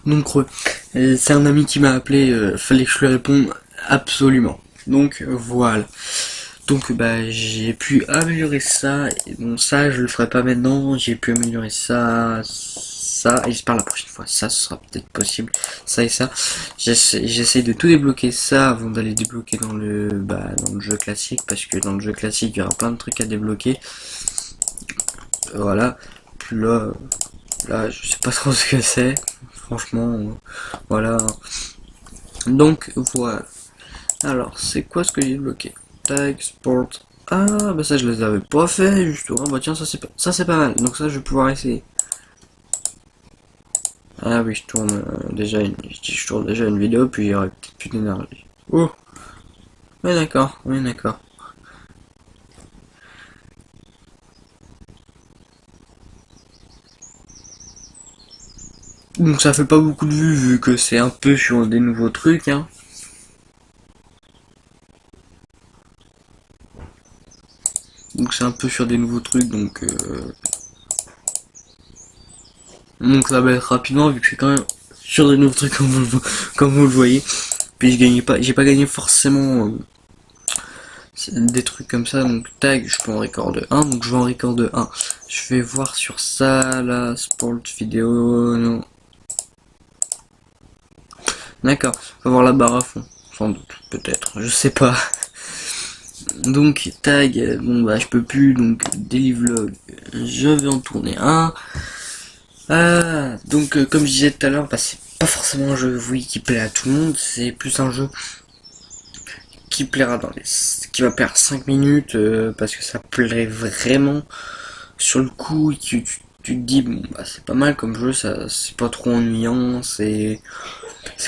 Donc c'est un ami qui m'a appelé, fallait que je lui réponde absolument. Donc voilà. Donc bah j'ai pu améliorer ça, et bon ça je le ferai pas maintenant, j'ai pu améliorer ça, ça, et j'espère la prochaine fois, ça ce sera peut-être possible, ça et ça. J'essaie de tout débloquer ça avant d'aller débloquer dans le jeu classique, parce que dans le jeu classique il y aura plein de trucs à débloquer. Voilà. Puis là je sais pas trop ce que c'est, franchement, voilà. Donc voilà. Alors, c'est quoi ce que j'ai bloqué? Tag, sport. Ah, bah ça je les avais pas fait justement. Bah tiens, ça c'est pas mal. Donc ça je vais pouvoir essayer. Ah oui, je tourne déjà une vidéo puis il y aurait peut-être plus d'énergie. Oh, oui d'accord, oui d'accord. Donc ça fait pas beaucoup de vues vu que c'est un peu sur des nouveaux trucs, hein. Donc c'est un peu sur des nouveaux trucs, donc ça va être rapidement vu que c'est quand même sur des nouveaux trucs comme vous le voyez. Puis j'ai pas gagné forcément des trucs comme ça, donc tag, je peux en record 1, donc je vais en record 1. Je vais voir sur ça, là, sport vidéo, non. D'accord, on va voir la barre à fond, sans doute, peut-être, je sais pas. Donc tag, bon bah je peux plus, donc daily vlog, je vais en tourner un. Ah, donc comme je disais tout à l'heure, bah, c'est pas forcément un jeu oui qui plaît à tout le monde, c'est plus un jeu qui va plaire 5 minutes parce que ça plairait vraiment sur le coup. Tu te dis bon bah c'est pas mal comme jeu, ça c'est pas trop ennuyant, c'est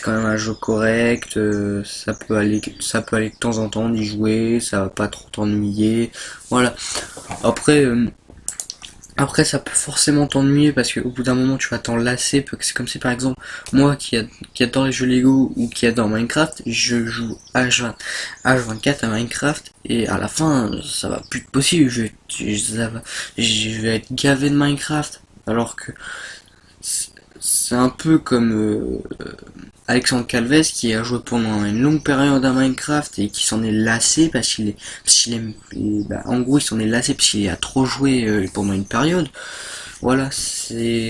quand même un jeu correct, ça peut aller de temps en temps d'y jouer, ça va pas trop t'ennuyer, voilà. Après après, ça peut forcément t'ennuyer parce qu'au bout d'un moment, tu vas t'en lasser. C'est comme si, par exemple, moi qui adore les jeux Lego ou qui adore Minecraft, je joue H24 à Minecraft et à la fin, ça va plus être possible. Je vais être gavé de Minecraft. Alors que c'est un peu comme Alexandre Calves qui a joué pendant une longue période à Minecraft et qui s'en est lassé en gros il s'en est lassé parce qu'il a trop joué pendant une période. Voilà,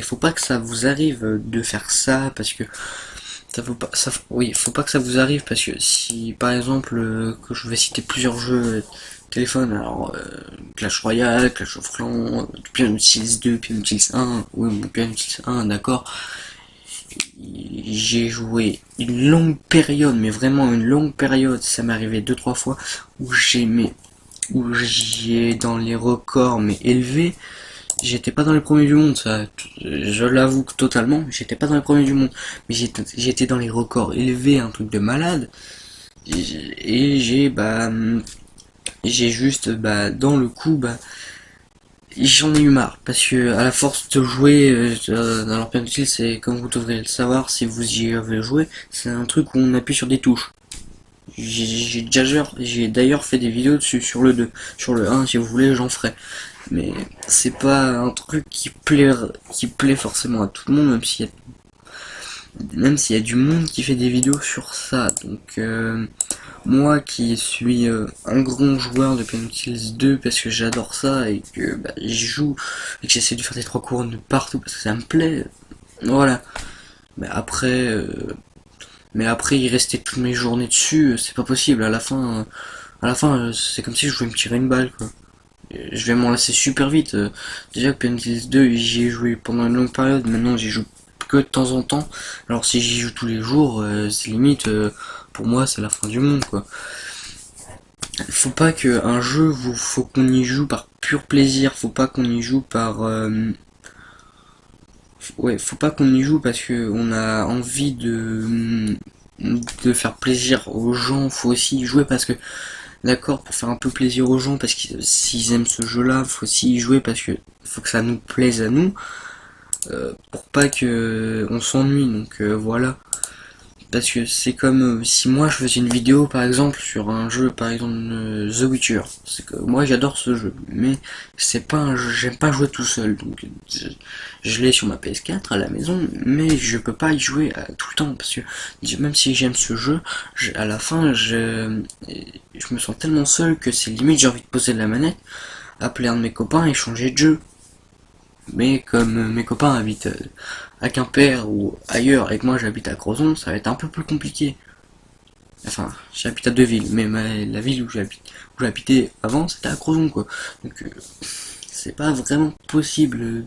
faut pas que ça vous arrive de faire ça parce que oui, faut pas que ça vous arrive parce que si par exemple que je vais citer plusieurs jeux téléphone, alors Clash Royale, Clash of Clans, Piano 2, Piano 1, oui, Piano 1, d'accord. J'ai joué une longue période, mais vraiment une longue période, ça m'est arrivé deux trois fois où j'ai dans les records mais élevés. J'étais pas dans les premiers du monde, ça, je l'avoue totalement, j'étais pas dans les premiers du monde, mais j'étais dans les records élevés, un truc de malade. Et j'ai juste dans le coup j'en ai eu marre parce que à la force de jouer dans leur utile, c'est comme vous devrez le savoir si vous y avez joué, c'est un truc où on appuie sur des touches. J'ai d'ailleurs fait des vidéos dessus sur le 2, sur le 1 si vous voulez j'en ferai. Mais c'est pas un truc qui plaît forcément à tout le monde, même s'il y a du monde qui fait des vidéos sur ça. Donc moi qui suis un grand joueur de Penutils 2 parce que j'adore ça et que j'y joue et que j'essaie de faire des trois couronnes de partout parce que ça me plaît. Voilà. Mais après y rester toutes mes journées dessus, c'est pas possible. À la fin c'est comme si je voulais me tirer une balle quoi. Je vais m'en lasser super vite. Déjà que Penutils 2 j'y ai joué pendant une longue période, maintenant j'y joue que de temps en temps. Alors si j'y joue tous les jours, c'est limite pour moi c'est la fin du monde quoi. Faut pas que un jeu faut qu'on y joue par pur plaisir, faut pas qu'on y joue par ouais, faut pas qu'on y joue parce que on a envie de faire plaisir aux gens, faut aussi y jouer parce que d'accord pour faire un peu plaisir aux gens parce que s'ils aiment ce jeu là, faut aussi y jouer parce que faut que ça nous plaise à nous pour pas que on s'ennuie donc voilà. Parce que c'est comme si moi je faisais une vidéo par exemple sur un jeu, par exemple The Witcher. C'est que moi j'adore ce jeu, mais c'est pas un jeu, j'aime pas jouer tout seul. Donc je l'ai sur ma PS4 à la maison, mais je peux pas y jouer tout le temps parce que même si j'aime ce jeu, à la fin je me sens tellement seul que c'est limite j'ai envie de poser la manette, appeler un de mes copains et changer de jeu. Mais comme mes copains habitent à Quimper ou ailleurs et que moi j'habite à Crozon, ça va être un peu plus compliqué. Enfin, j'habite à Deville, mais la ville où j'habitais avant, c'était à Crozon, quoi. Donc, c'est pas vraiment possible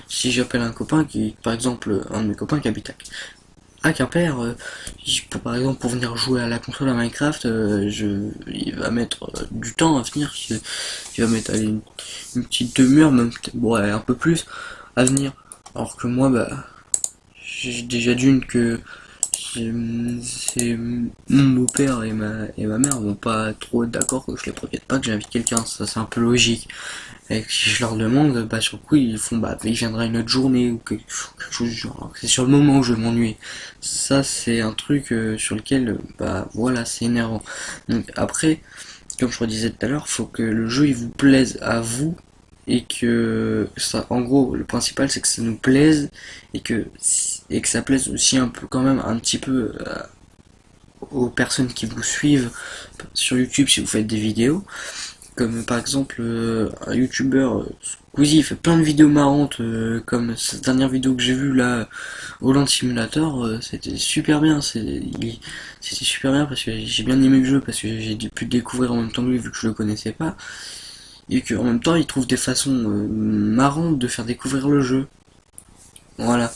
si j'appelle un copain qui, par exemple, un de mes copains qui habite à Quimper, par exemple, pour venir jouer à la console à Minecraft, il va mettre du temps à venir. Il va mettre allez, une petite demi-heure, même peut-être, bon, ouais, un peu plus, à venir. Alors que moi, bah, j'ai déjà d'une que c'est mon beau-père et ma mère vont pas trop être d'accord que je les prévienne pas que j'invite quelqu'un, ça c'est un peu logique. Et si je leur demande, bah sur le coup ils font bah il viendra une autre journée ou quelque chose du genre. Alors que c'est sur le moment où je m'ennuie. Ça c'est un truc sur lequel bah voilà c'est énervant. Donc après, comme je redisais tout à l'heure, faut que le jeu il vous plaise à vous et que ça en gros le principal c'est que ça nous plaise et que ça plaise aussi un peu quand même un petit peu aux personnes qui vous suivent sur YouTube si vous faites des vidéos comme par exemple un youtubeur Squeezie il fait plein de vidéos marrantes comme cette dernière vidéo que j'ai vue là Holland Simulator c'était super bien c'était super bien parce que j'ai bien aimé le jeu parce que j'ai pu le découvrir en même temps que lui vu que je le connaissais pas et qu'en même temps il trouve des façons marrantes de faire découvrir le jeu. Voilà.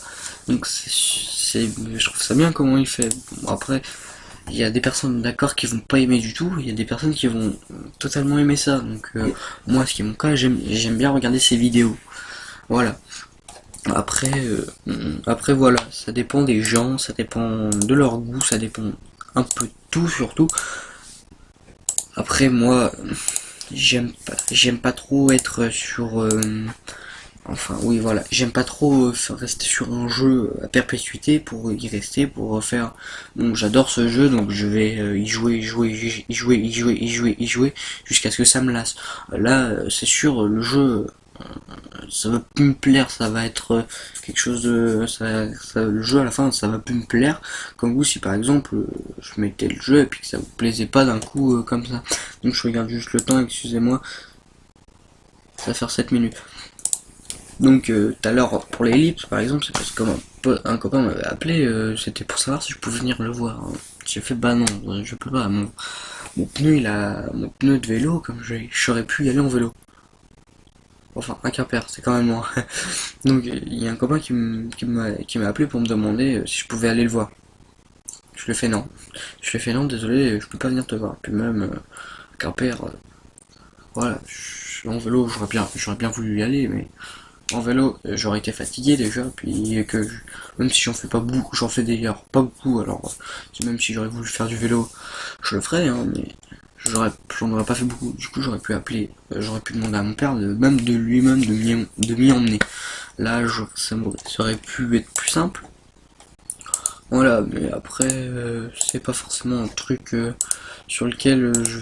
Donc je trouve ça bien comment il fait. Bon, après, il y a des personnes d'accord qui vont pas aimer du tout, il y a des personnes qui vont totalement aimer ça. Donc moi, ce qui est mon cas, j'aime bien regarder ces vidéos. Voilà. Après, après voilà, ça dépend des gens, ça dépend de leur goût, ça dépend un peu de tout surtout. Après moi, j'aime pas trop être sur enfin oui voilà, j'aime pas trop rester sur un jeu à perpétuité pour y rester, pour faire bon j'adore ce jeu donc je vais y jouer, jusqu'à ce que ça me lasse. Là c'est sûr le jeu ça va plus me plaire, ça va être quelque chose de le jeu à la fin ça va plus me plaire comme vous si par exemple je mettais le jeu et puis que ça vous plaisait pas d'un coup comme ça. Donc je regarde juste le temps, excusez-moi, ça va faire 7 minutes. Donc tout à l'heure pour l'ellipse par exemple c'est parce que comme un copain m'avait appelé c'était pour savoir si je pouvais venir le voir, hein. J'ai fait bah non je peux pas, mon pneu mon pneu de vélo comme j'aurais pu y aller en vélo. Enfin un Quimper c'est quand même loin. Donc il y a un copain qui m'a appelé pour me demander si je pouvais aller le voir. Je lui ai fait non. Je lui ai fait non désolé je peux pas venir te voir. Puis même Quimper voilà en vélo j'aurais bien voulu y aller mais en vélo, j'aurais été fatigué déjà, puis même si j'en fais pas beaucoup, j'en fais d'ailleurs pas beaucoup, alors même si j'aurais voulu faire du vélo, je le ferais, hein, mais j'en aurais pas fait beaucoup. Du coup, j'aurais pu appeler, j'aurais pu demander à mon père même de lui-même de m'y emmener. Là, ça aurait pu être plus simple. Voilà, mais après, c'est pas forcément un truc sur lequel je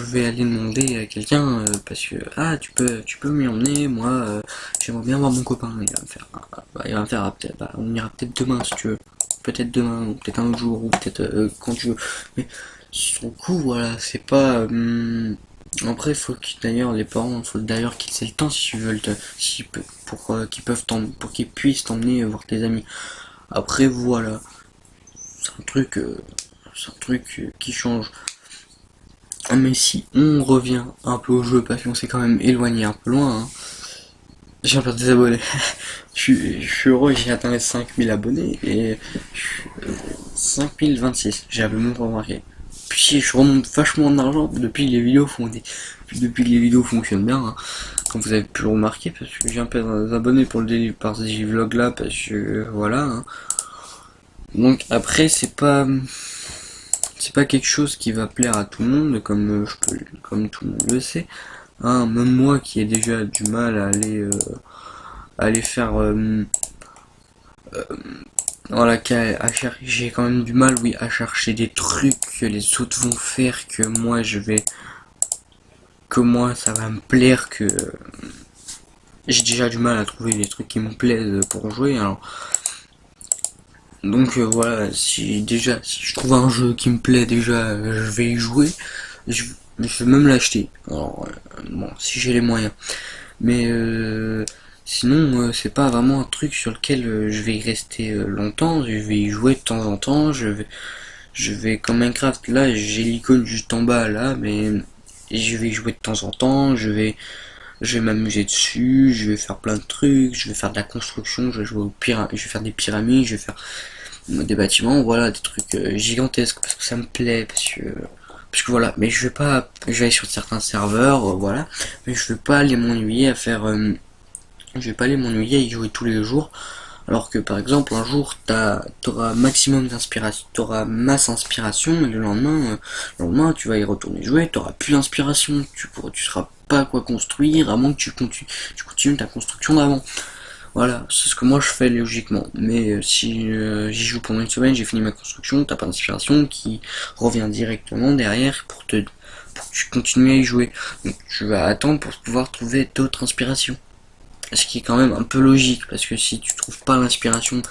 vais aller demander à quelqu'un parce que ah tu peux m'y emmener moi j'aimerais bien voir mon copain il va me faire il va me faire peut-être on ira peut-être demain si tu veux peut-être demain ou peut-être un autre jour ou peut-être quand tu veux mais sur le coup voilà c'est pas après faut d'ailleurs les parents faut d'ailleurs qu'ils aient le temps si ils veulent pour qu'ils puissent t'emmener voir tes amis après voilà c'est un truc qui change. Mais si on revient un peu au jeu, parce qu'on s'est quand même éloigné un peu loin, hein. J'ai un peu des abonnés. Je suis heureux, j'ai atteint les 5000 abonnés et 5026, j'avais même pas remarqué. Puis je remonte vachement d'argent depuis que les vidéos depuis que les vidéos fonctionnent bien, hein. Comme vous avez pu le remarquer, parce que j'ai un peu d'abonnés pour le délire par ces vlogs là, parce que voilà, hein. Donc après c'est pas quelque chose qui va plaire à tout le monde, comme tout le monde le sait. Hein, même moi qui ai déjà du mal à aller faire Voilà, j'ai quand même du mal, oui, à chercher des trucs que les autres vont faire, que moi ça va me plaire, que j'ai déjà du mal à trouver des trucs qui me plaisent pour jouer. Alors, donc voilà, si je trouve un jeu qui me plaît déjà, je vais y jouer. Je, je vais même l'acheter. Alors, bon, si j'ai les moyens. Mais sinon, c'est pas vraiment un truc sur lequel je vais y rester longtemps. Je vais y jouer de temps en temps. Je vais comme Minecraft. Là, j'ai l'icône juste en bas là, mais je vais y jouer de temps en temps. Je vais m'amuser dessus. Je vais faire plein de trucs. Je vais faire de la construction. Je vais jouer je vais faire des pyramides. Je vais faire des bâtiments. Voilà, des trucs gigantesques parce que ça me plaît, parce que voilà. Mais je vais aller sur certains serveurs, voilà. Mais je vais pas aller m'ennuyer à faire je vais pas aller m'ennuyer à y jouer tous les jours. Alors que par exemple un jour t'auras maximum d'inspiration, t'auras masse inspiration, et le lendemain tu vas y retourner jouer, t'auras plus d'inspiration, tu sauras pas à quoi construire à moins que tu continues ta construction d'avant. Voilà, c'est ce que moi je fais logiquement. Mais si j'y joue pendant une semaine, j'ai fini ma construction, t'as pas d'inspiration qui revient directement derrière pour que tu continues à y jouer. Donc tu vas attendre pour pouvoir trouver d'autres inspirations. Ce qui est quand même un peu logique, parce que si tu trouves pas l'inspiration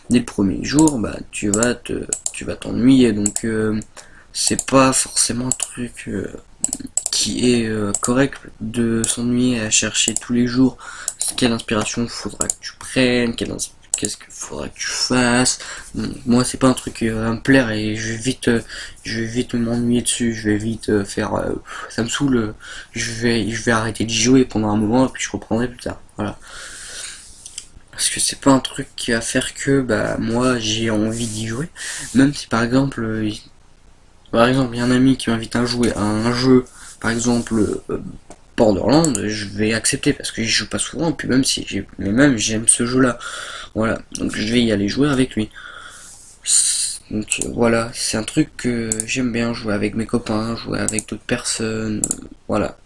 dès le premier jour, bah tu vas t'ennuyer. Donc c'est pas forcément un truc qui est correct de s'ennuyer à chercher tous les jours quelle inspiration faudra que tu prennes, qu'est-ce qu'il faudra que tu fasses. Moi c'est pas un truc qui va me plaire et je vais vite m'ennuyer dessus, je vais vite ça me saoule, je vais arrêter d'y jouer pendant un moment et puis je reprendrai plus tard. Voilà. Parce que c'est pas un truc qui va faire que bah moi j'ai envie d'y jouer. Même si par exemple il y a un ami qui m'invite à jouer à un jeu, par exemple Borderlands, je vais accepter parce que je joue pas souvent, et puis même j'aime ce jeu là. Voilà, donc je vais y aller jouer avec lui. Donc voilà, c'est un truc que j'aime bien, jouer avec mes copains, jouer avec d'autres personnes, voilà.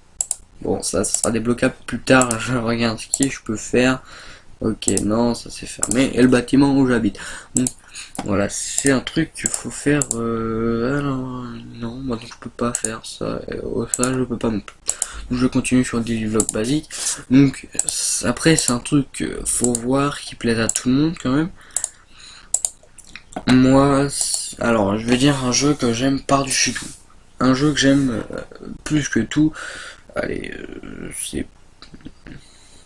Bon, ça sera débloquable plus tard, je regarde ce que je peux faire. Ok, non, ça c'est fermé. Et le bâtiment où j'habite. Donc voilà, c'est un truc qu'il faut faire. Alors, non, moi donc je peux pas faire ça. Ça je peux pas non plus. Donc je continue sur des vlogs basiques. Donc après c'est un truc faut voir qui plaise à tout le monde quand même. Moi, alors je vais dire un jeu que j'aime par-dessus tout. Un jeu que j'aime plus que tout. Allez, c'est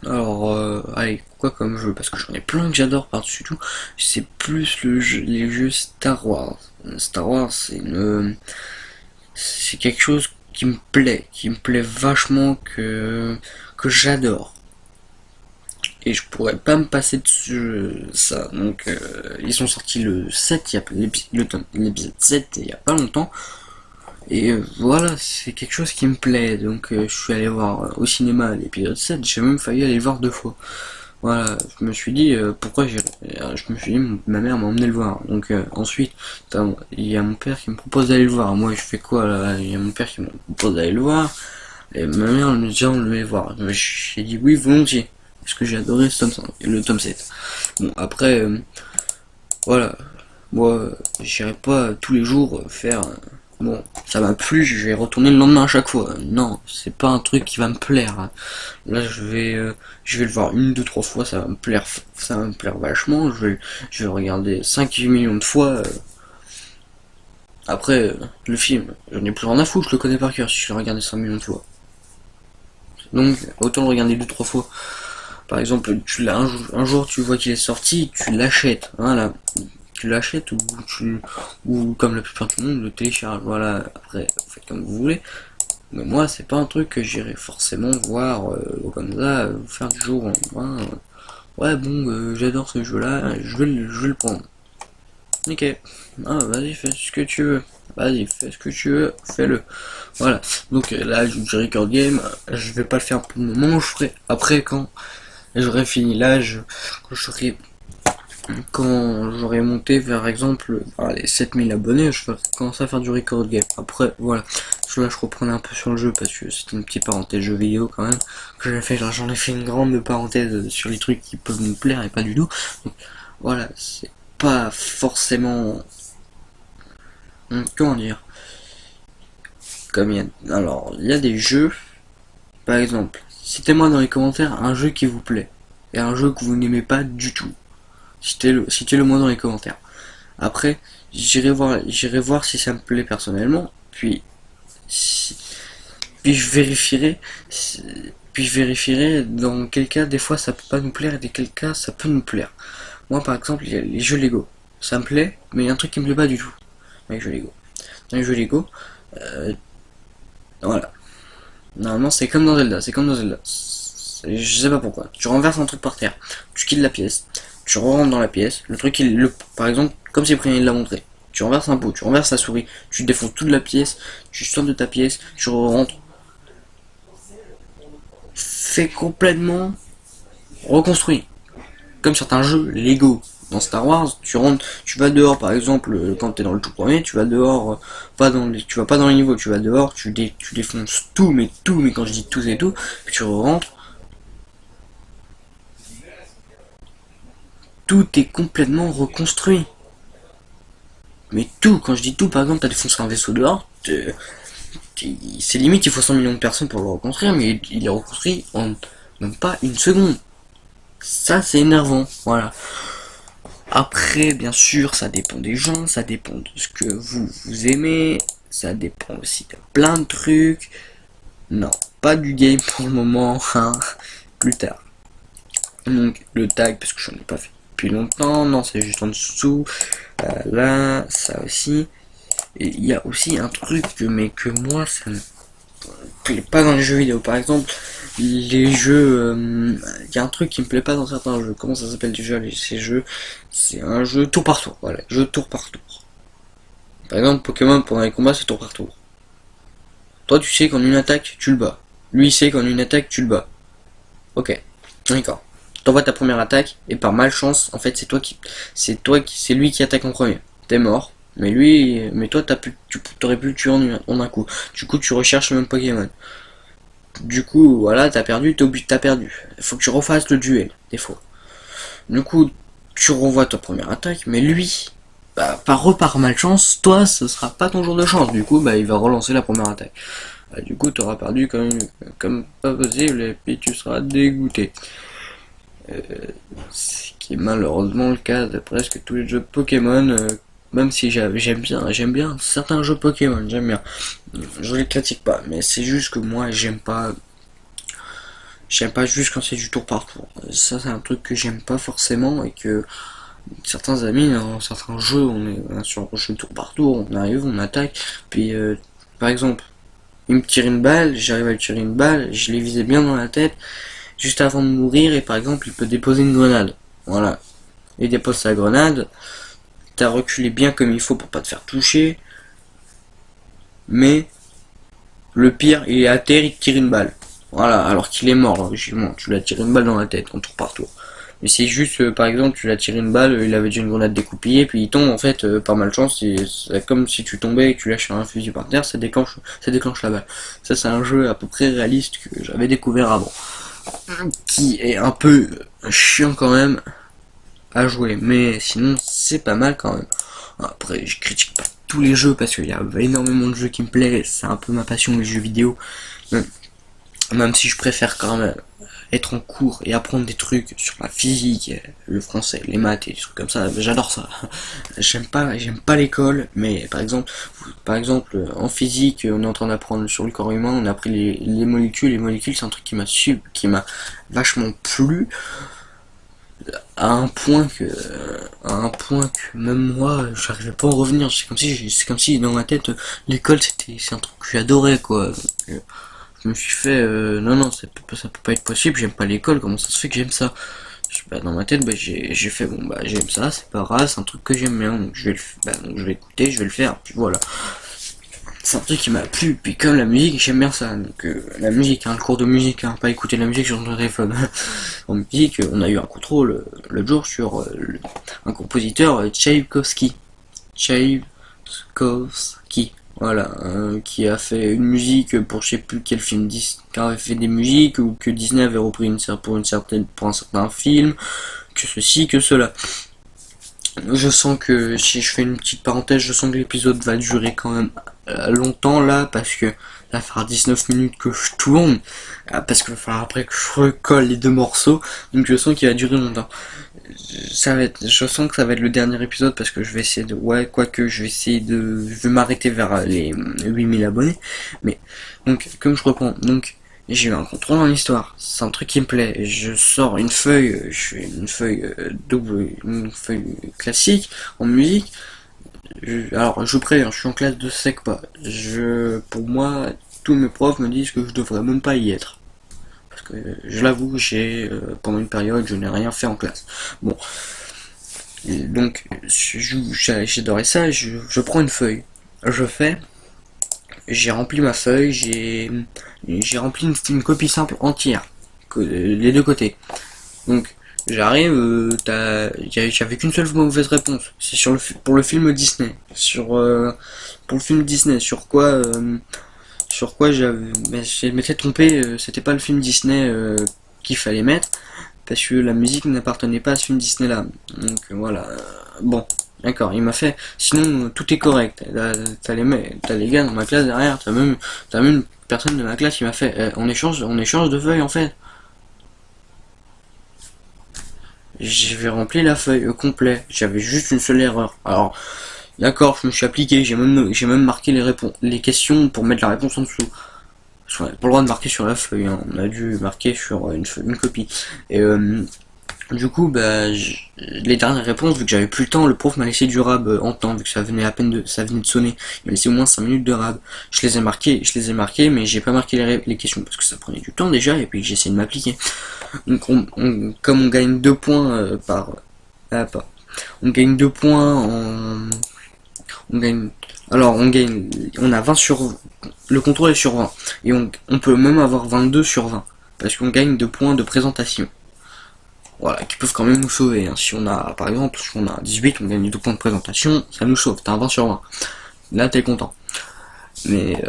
alors, allez, quoi comme jeu? Parce que j'en ai plein que j'adore par-dessus tout. C'est plus les jeux Star Wars. Star Wars, c'est quelque chose qui me plaît vachement, que j'adore. Et je pourrais pas me passer de ça. Donc, ils sont sortis le 7, il y a l'épisode 7, il y a pas longtemps. Et voilà, c'est quelque chose qui me plaît. Donc je suis allé voir au cinéma l'épisode 7, j'ai même failli aller le voir deux fois. Voilà, je me suis dit pourquoi j'irais. Je me suis dit ma mère m'a emmené le voir. Donc ensuite, il y a mon père qui me propose d'aller le voir. Moi je fais quoi là? Il y a mon père qui me propose d'aller le voir. Et ma mère me dit on le voir. J'ai dit oui volontiers. Parce que j'ai adoré le tome 7. Bon après, voilà. Moi j'irai pas tous les jours faire... Bon, ça m'a plu, je vais retourner le lendemain à chaque fois. Non, c'est pas un truc qui va me plaire. Là, je vais le voir une, deux, trois fois, ça va me plaire vachement. Je vais le regarder 5 millions de fois. Après, le film, j'en ai plus rien à foutre, je le connais par cœur si je le regardais 5 millions de fois. Donc, autant le regarder deux, trois fois. Par exemple, un jour tu vois qu'il est sorti, tu l'achètes. Voilà. Tu l'achètes ou comme la plupart du monde le télécharge. Voilà, après faites comme vous voulez. Mais moi c'est pas un truc que j'irai forcément voir comme ça, faire du jour au lendemain. Ouais bon j'adore ce jeu là, je vais le prendre. Ok. Ah vas-y fais ce que tu veux. Vas-y fais ce que tu veux, fais-le. Voilà. Donc là je record game, je vais pas le faire pour le moment, je ferai après quand j'aurai fini l'âge, quand j'aurai monté vers exemple les 7000 abonnés, je vais commencer à faire du record game. Après voilà, là je reprenais un peu sur le jeu parce que c'était une petite parenthèse jeu vidéo quand même que j'en ai fait une grande parenthèse sur les trucs qui peuvent me plaire et pas du tout. Donc, voilà, c'est pas forcément, comment dire, comme il y a des jeux, par exemple, citez-moi dans les commentaires un jeu qui vous plaît et un jeu que vous n'aimez pas du tout. Citez-le moi dans les commentaires. Après, j'irai voir si ça me plaît personnellement, puis je vérifierai dans quel cas des fois ça peut pas nous plaire et dans quel cas ça peut nous plaire. Moi par exemple, il y a les jeux Lego, ça me plaît, mais il y a un truc qui me plaît pas du tout avec les jeux Lego. Dans les jeux Lego, voilà. Normalement c'est comme dans Zelda, je sais pas pourquoi. Tu renverses un truc par terre, tu quittes la pièce, tu rentres dans la pièce, le truc par exemple, comme Cyprien l'a montré, tu renverses un pot, tu renverses la souris, tu défonces toute la pièce, tu sors de ta pièce, tu rentres. C'est complètement reconstruit. Comme certains jeux Lego. Dans Star Wars, tu vas dehors par exemple, quand t'es dans le tout premier, tu vas dehors, tu vas pas dans les niveaux, tu vas dehors, tu défonces tout, mais quand je dis tout et tout, puis tu rentres, tout est complètement reconstruit. Mais tout, quand je dis tout, par exemple, t'as défoncé un vaisseau dehors, c'est limite, il faut 100 millions de personnes pour le reconstruire, mais il est reconstruit en même pas une seconde. Ça, c'est énervant, voilà. Après, bien sûr, ça dépend des gens, ça dépend de ce que vous aimez, ça dépend aussi de plein de trucs. Non, pas du game pour le moment, hein, plus tard. Donc, le tag, parce que je n'en ai pas fait depuis longtemps, non, c'est juste en dessous. Là, ça aussi. Et il y a aussi un truc mais que moi, ça ne plaît pas dans les jeux vidéo. Par exemple, les jeux, il y a un truc qui me plaît pas dans certains jeux. Comment ça s'appelle déjà ces jeux? C'est un jeu tour par tour, voilà, jeu tour par tour. Par exemple, Pokémon pendant les combats c'est tour par tour. Toi tu sais qu'en une attaque tu le bats. Lui il sait qu'en une attaque tu le bats. Ok, d'accord. T'envoies ta première attaque et par malchance, en fait c'est lui qui attaque en premier. T'es mort. Mais toi t'aurais pu le tuer en un coup. Du coup tu recherches le même Pokémon. Du coup, voilà, t'as perdu, t'as perdu. Faut que tu refasses le duel, des fois. Du coup, tu revois ta première attaque, mais lui, par malchance, toi, ce sera pas ton jour de chance. Du coup, il va relancer la première attaque. Du coup, t'auras perdu comme pas possible, et puis tu seras dégoûté. Ce qui est malheureusement le cas de presque tous les jeux Pokémon. Même si j'aime bien certains jeux Pokémon, j'aime bien. Je les critique pas, mais c'est juste que moi j'aime pas juste quand c'est du tour par tour. Ça c'est un truc que j'aime pas forcément et que certains amis dans certains jeux on est sur un jeu tour par tour, on arrive, on attaque, puis par exemple il me tire une balle, j'arrive à lui tirer une balle, je l'ai visé bien dans la tête juste avant de mourir et par exemple il peut déposer une grenade. Voilà. Il dépose sa grenade. T'as reculé bien comme il faut pour pas te faire toucher. Mais le pire, il est à terre, il te tire une balle. Voilà, alors qu'il est mort, logiquement. Tu l'as tiré une balle dans la tête, en tour par tour. Mais c'est juste, par exemple, tu l'as tiré une balle, il avait déjà une grenade découpillée, puis il tombe, en fait, par malchance, c'est comme si tu tombais et que tu lâchais un fusil par terre, ça déclenche la balle. Ça, c'est un jeu à peu près réaliste que j'avais découvert avant. Qui est un peu chiant quand même à jouer, mais sinon c'est pas mal quand même. Après je critique pas tous les jeux parce qu'il y a énormément de jeux qui me plaisent, c'est un peu ma passion les jeux vidéo, même si je préfère quand même être en cours et apprendre des trucs sur la physique, le français, les maths et des trucs comme ça, j'adore ça. J'aime pas l'école, mais par exemple en physique on est en train d'apprendre sur le corps humain, on a appris les molécules c'est un truc qui m'a vachement plu. À un point que même moi j'arrivais pas à en revenir. C'est comme si dans ma tête l'école c'est un truc que j'adorais quoi. Je me suis fait non ça peut pas être possible, j'aime pas l'école, comment ça se fait que j'aime ça? Dans ma tête j'ai fait j'aime ça, c'est pas grave, c'est un truc que j'aime bien, donc donc je vais écouter, je vais le faire, puis voilà. C'est un truc qui m'a plu, puis comme la musique, j'aime bien ça. Donc la musique, le cours de musique, pas écouter la musique sur ton téléphone. En musique, on a eu un contrôle l'autre jour sur un compositeur, Tchaïkovski, voilà, qui a fait une musique pour je sais plus quel film, qui avait fait des musiques, ou que Disney avait repris pour un certain film, que ceci, que cela. Je sens que, si je fais une petite parenthèse, je sens que l'épisode va durer quand même longtemps là, parce que ça va faire 19 minutes que je tourne, parce qu'il va falloir après que je recolle les deux morceaux, donc je sens qu'il va durer longtemps. Je sens que ça va être le dernier épisode, parce que je vais essayer de, ouais, quoique je vais essayer de, je vais m'arrêter vers les 8000 abonnés, mais, donc, comme je reprends, donc, j'ai eu un contrôle en histoire, c'est un truc qui me plaît. Je sors une feuille, je fais une feuille double, une feuille classique en musique. Alors je préviens, je suis en classe de SECPA. Pour moi, tous mes profs me disent que je devrais même pas y être. Parce que je l'avoue, pendant une période, je n'ai rien fait en classe. Bon, et donc j'adorais ça. Je prends une feuille, je fais. J'ai rempli ma feuille, j'ai rempli une copie simple entière, les deux côtés. Donc j'arrive, j'avais qu'une seule mauvaise réponse. C'est pour le film Disney. Pour le film Disney, sur quoi je m'étais trompé. C'était pas le film Disney qu'il fallait mettre, parce que la musique n'appartenait pas à ce film Disney là. Donc voilà. Bon. D'accord, il m'a fait. Sinon, tout est correct. Là, t'as les gars dans ma classe derrière. T'as même une personne de ma classe qui m'a fait. On échange de feuilles en fait. J'avais rempli la feuille au complet. J'avais juste une seule erreur. Alors, d'accord, je me suis appliqué. J'ai même marqué les questions pour mettre la réponse en dessous. On n'a pas le droit de marquer sur la feuille. Hein. On a dû marquer sur une copie. Et du coup, les dernières réponses, vu que j'avais plus le temps, le prof m'a laissé du rab en temps, vu que ça venait ça venait de sonner. Il m'a laissé au moins 5 minutes de rab. Je les ai marqués, mais j'ai pas marqué les questions, parce que ça prenait du temps déjà, et puis j'ai essayé de m'appliquer. Donc, comme on gagne 2 points on gagne 2 points on gagne, on a 20 sur, le contrôle est sur 20, et on peut même avoir 22 sur 20, parce qu'on gagne 2 points de présentation. Voilà, qui peuvent quand même nous sauver. Hein. Si on a, par exemple, si on a 18, on gagne 2 points de présentation, ça nous sauve. T'as un 20 sur 20. Là, t'es content. Mais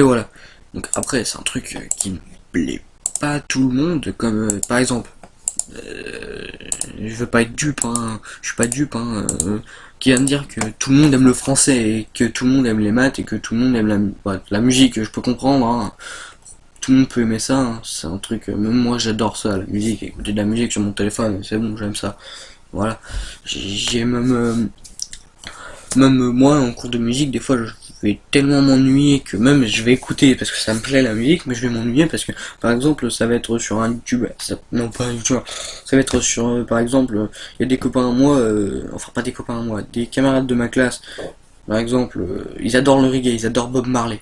voilà. Donc après, c'est un truc qui ne plaît pas à tout le monde, comme par exemple, je veux pas être dupe, hein. Je suis pas dupe, hein. Qui vient de dire que tout le monde aime le français et que tout le monde aime les maths et que tout le monde aime la musique. Je peux comprendre. Hein. Tout le monde peut aimer ça, hein. C'est un truc, même moi j'adore ça, la musique, écouter de la musique sur mon téléphone, c'est bon, j'aime ça. Voilà. J'ai même moi en cours de musique, des fois je vais tellement m'ennuyer que même je vais écouter parce que ça me plaît la musique, mais je vais m'ennuyer parce que par exemple ça va être sur un YouTube, non pas un YouTube, ça va être sur par exemple, il y a des copains à moi, enfin pas des copains à moi, des camarades de ma classe, par exemple, ils adorent le reggae, ils adorent Bob Marley.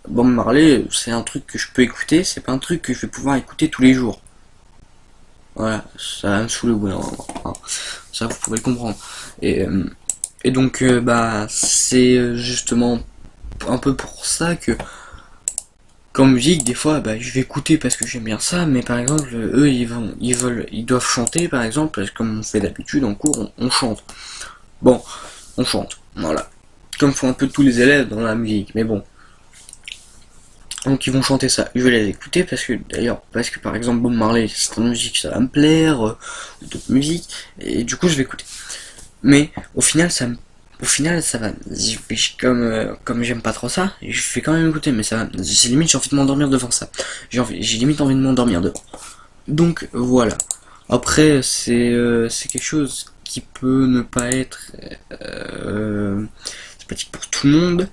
Bob Marley, c'est un truc que je peux écouter, c'est pas un truc que je vais pouvoir écouter tous les jours. Voilà, ça va me saouler au bout d'un moment. Hein. Ça, vous pouvez le comprendre. Et donc, c'est justement un peu pour ça que, qu'en musique, des fois, je vais écouter parce que j'aime bien ça, mais par exemple, eux, ils doivent chanter, par exemple, parce que comme on fait d'habitude en cours, on chante. Bon, on chante, voilà. Comme font un peu tous les élèves dans la musique, mais bon. Donc ils vont chanter ça, je vais les écouter parce que par exemple Bob Marley, c'est une musique, ça va me plaire, d'autres musiques, et du coup je vais écouter. Mais au final ça va, comme j'aime pas trop ça, je vais quand même écouter, mais ça va, j'ai limite envie de m'endormir devant ça. J'ai limite envie de m'endormir devant. Donc voilà. Après c'est quelque chose qui peut ne pas être sympathique pour tout le monde.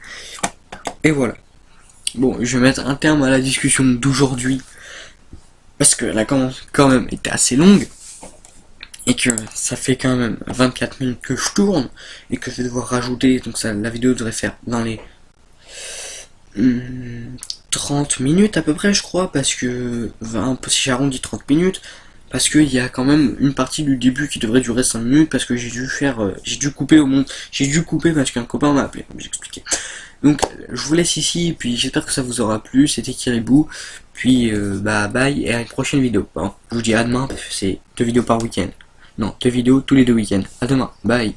Et voilà. Bon, je vais mettre un terme à la discussion d'aujourd'hui, parce que la commence quand même était assez longue, et que ça fait quand même 24 minutes que je tourne, et que je vais devoir rajouter, donc ça, la vidéo devrait faire dans les 30 minutes à peu près, je crois, parce que, si j'arrondis 30 minutes, parce qu'il y a quand même une partie du début qui devrait durer 5 minutes, parce que j'ai dû couper parce qu'un copain m'a appelé, comme j'expliquais. Donc je vous laisse ici, puis j'espère que ça vous aura plu, c'était Kiribou, puis bye, et à une prochaine vidéo. Bon, je vous dis à demain, parce que c'est 2 vidéos par week-end. Non, 2 vidéos tous les 2 week-ends. À demain, bye.